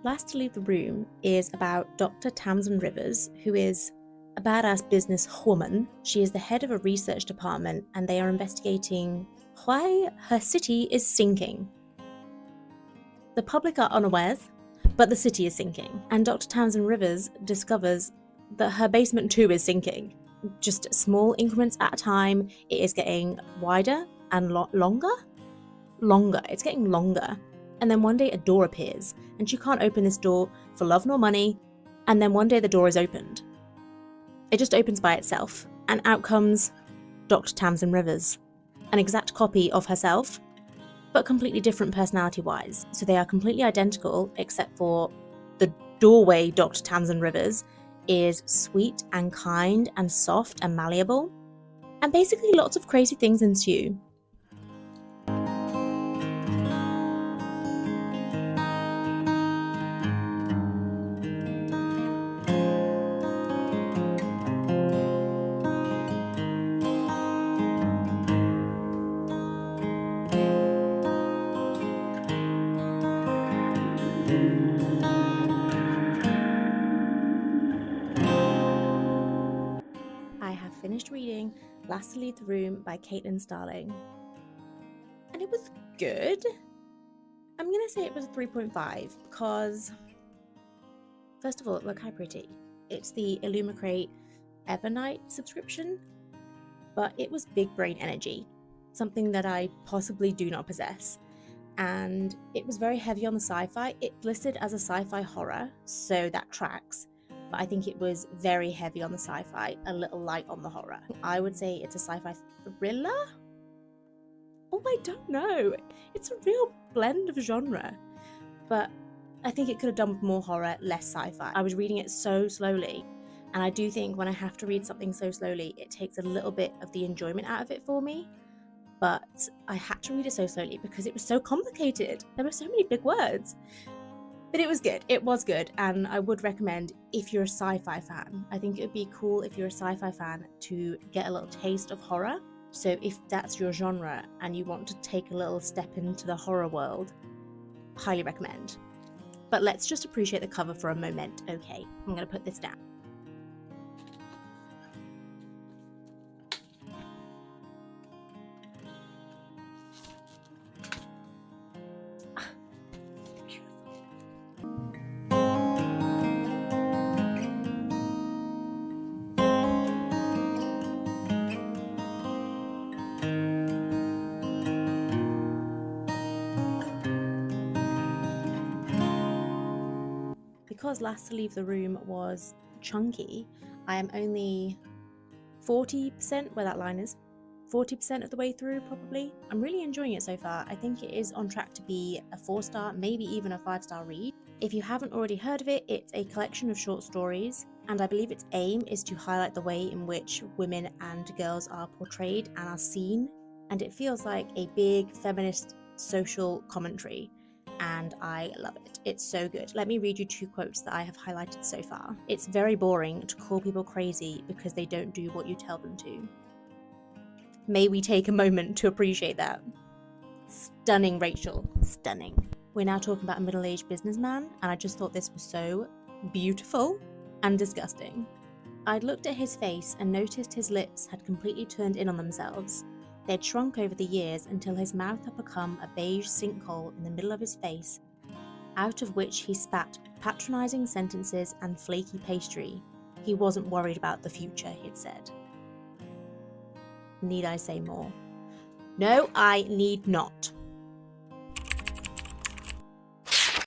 Last to leave the room is about Dr. Tamsin Rivers, who is a badass business woman. She is the head of a research department, and they are investigating why her city is sinking. The public are unawares, but the city is sinking, and Dr. Tamsin Rivers discovers that her basement too is sinking. Just small increments at a time, it is getting wider and longer. It's getting longer. And then one day a door appears, and she can't open this door for love nor money, and then one day the door is opened. It just opens by itself, and out comes Dr. Tamsin Rivers, an exact copy of herself, but completely different personality-wise. So they are completely identical, except for the doorway Dr. Tamsin Rivers is sweet and kind and soft and malleable, and basically lots of crazy things ensue. I have finished reading Last to Leave the Room by Caitlin Starling, and it was good. I'm going to say it was a 3.5 because, first of all, look how pretty. It's the Illumicrate Evernight subscription, but it was big brain energy, something that I possibly do not possess. And it was very heavy on the sci-fi. It's listed as a sci-fi horror, so that tracks. But I think it was very heavy on the sci-fi, a little light on the horror. I would say it's a sci-fi thriller? Oh, I don't know. It's a real blend of genre. But I think it could have done with more horror, less sci-fi. I was reading it so slowly, and I do think when I have to read something so slowly, it takes a little bit of the enjoyment out of it for me. But I had to read it so slowly because it was so complicated. There were so many big words. But it was good. It was good, and I would recommend if you're a sci-fi fan. I think it would be cool if you're a sci-fi fan to get a little taste of horror. So if that's your genre and you want to take a little step into the horror world, highly recommend. But let's just appreciate the cover for a moment. Okay, I'm going to put this down. Because Last to Leave the Room was chunky, I am only 40% where that line is. 40% of the way through, probably. I'm really enjoying it so far. I think it is on track to be a 4-star, maybe even a 5-star read. If you haven't already heard of it, it's a collection of short stories, and I believe its aim is to highlight the way in which women and girls are portrayed and are seen, and it feels like a big feminist social commentary, and I love it. It's so good. Let me read you 2 quotes that I have highlighted so far. It's very boring to call people crazy because they don't do what you tell them to. May we take a moment to appreciate that. Stunning, Rachel. Stunning. We're now talking about a middle-aged businessman, and I just thought this was so beautiful and disgusting. I'd looked at his face and noticed his lips had completely turned in on themselves. They'd shrunk over the years until his mouth had become a beige sinkhole in the middle of his face, out of which he spat patronizing sentences and flaky pastry. He wasn't worried about the future, he'd said. Need I say more? No, I need not.